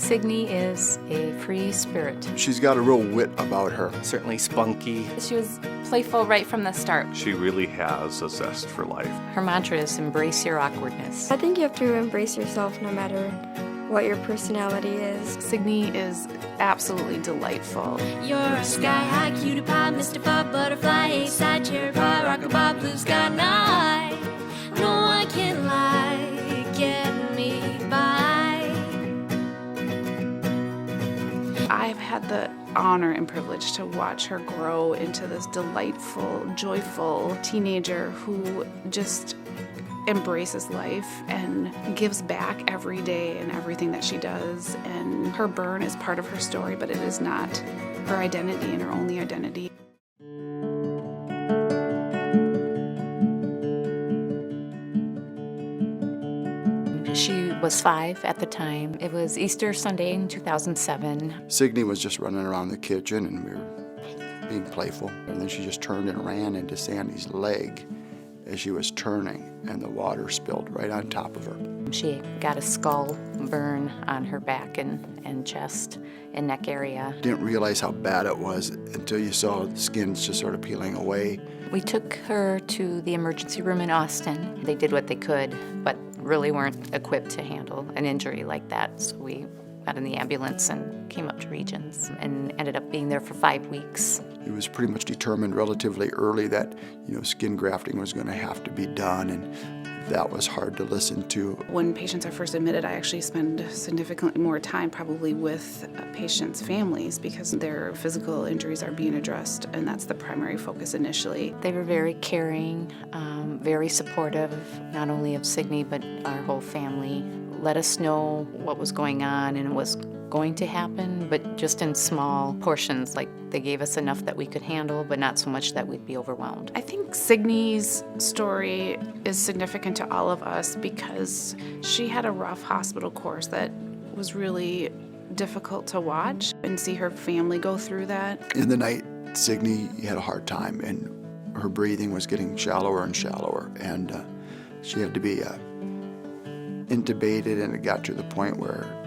Signe is a free spirit. She's got a real wit about her. Certainly spunky. She was playful right from the start. She really has a zest for life. Her mantra is embrace your awkwardness. I think you have to embrace yourself no matter what your personality is. Signe is absolutely delightful. You're a sky-high cutie pie, Mr. Bob Butterfly, A-side cherry pie, rocket Bob, blue sky night. No one can lie, get me by. I've had the honor and privilege to watch her grow into this delightful, joyful teenager who just embraces life and gives back every day in everything that she does. And her burn is part of her story, but it is not her identity and her only identity. She was 5 at the time. It was Easter Sunday in 2007. Signe was just running around the kitchen and we were being playful. And then she just turned and ran into Sandy's leg as she was turning, and the water spilled right on top of her. She got a skull burn on her back and chest and neck area. Didn't realize how bad it was until you saw the skin just sort of peeling away. We took her to the emergency room in Austin. They did what they could, but really weren't equipped to handle an injury like that. So we got in the ambulance and came up to Regions and ended up being there for 5 weeks. It was pretty much determined relatively early that, skin grafting was going to have to be done, and that was hard to listen to. When patients are first admitted, I actually spend significantly more time probably with patients' families because their physical injuries are being addressed, and that's the primary focus initially. They were very caring, very supportive, not only of Signe, but our whole family. Let us know what was going on and it was going to happen, but just in small portions. Like they gave us enough that we could handle, but not so much that we'd be overwhelmed. I think Signe's story is significant to all of us because she had a rough hospital course that was really difficult to watch and see her family go through that. In the night, Signe had a hard time, and her breathing was getting shallower and shallower, and she had to be intubated, and it got to the point where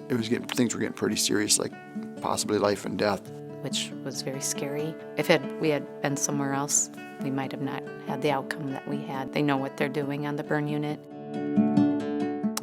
things were getting pretty serious, like possibly life and death. Which was very scary. If we had been somewhere else, we might have not had the outcome that we had. They know what they're doing on the burn unit.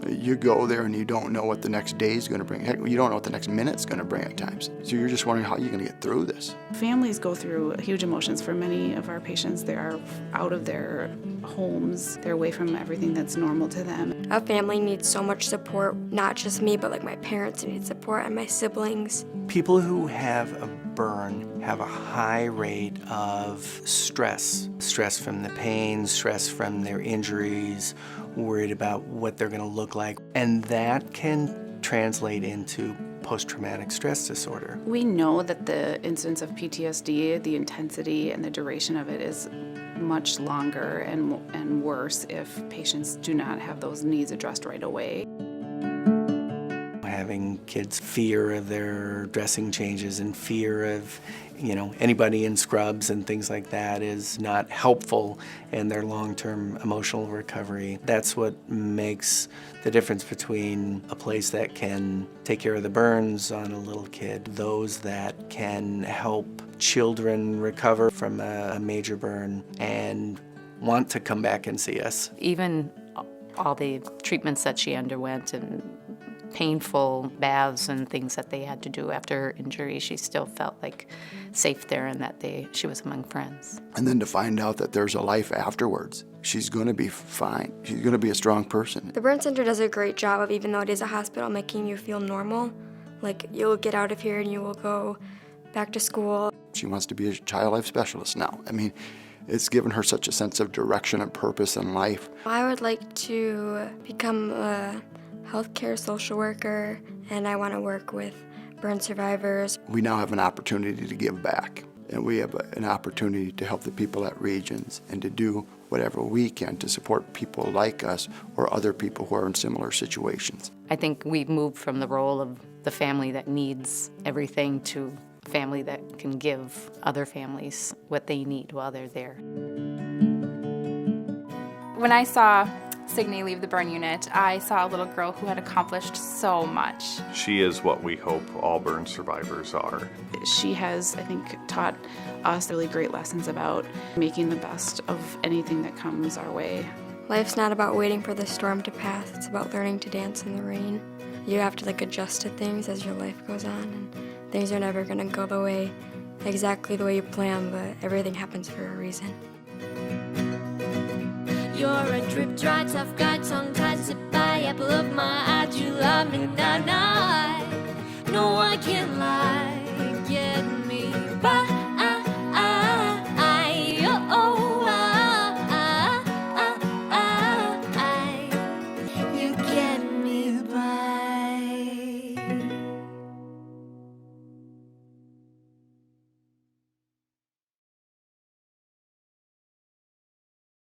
You go there and you don't know what the next day is going to bring. Heck, you don't know what the next minute's going to bring at times. So you're just wondering how you're going to get through this. Families go through huge emotions. For many of our patients, they are out of their homes. They're away from everything that's normal to them. Our family needs so much support, not just me, but like my parents need support and my siblings. People who have a burn have a high rate of stress. Stress from the pain, stress from their injuries, worried about what they're going to look like. And that can translate into post-traumatic stress disorder. We know that the incidence of PTSD, the intensity and the duration of it is much longer and worse if patients do not have those needs addressed right away. Having kids fear of their dressing changes and fear of, anybody in scrubs and things like that is not helpful in their long-term emotional recovery. That's what makes the difference between a place that can take care of the burns on a little kid, those that can help children recover from a major burn and want to come back and see us. Even all the treatments that she underwent and painful baths and things that they had to do after her injury, she still felt like safe there and that she was among friends. And then to find out that there's a life afterwards. She's going to be fine. She's going to be a strong person. The burn center does a great job of, even though it is a hospital, making you feel normal. Like you'll get out of here and you will go back to school. She wants to be a child life specialist now. It's given her such a sense of direction and purpose in life. I would like to become a healthcare social worker, and I want to work with burn survivors. We now have an opportunity to give back, and we have an opportunity to help the people at Regions and to do whatever we can to support people like us or other people who are in similar situations. I think we've moved from the role of the family that needs everything to a family that can give other families what they need while they're there. When I saw Signe leave the burn unit, I saw a little girl who had accomplished so much. She is what we hope all burn survivors are. She has, I think, taught us really great lessons about making the best of anything that comes our way. Life's not about waiting for the storm to pass. It's about learning to dance in the rain. You have to adjust to things as your life goes on, and things are never going to go the way exactly the way you plan, but everything happens for a reason. You're a drip dry tough guy, tongue tied, sit by apple of my eye. You love me now, no, I can't lie. Get me by.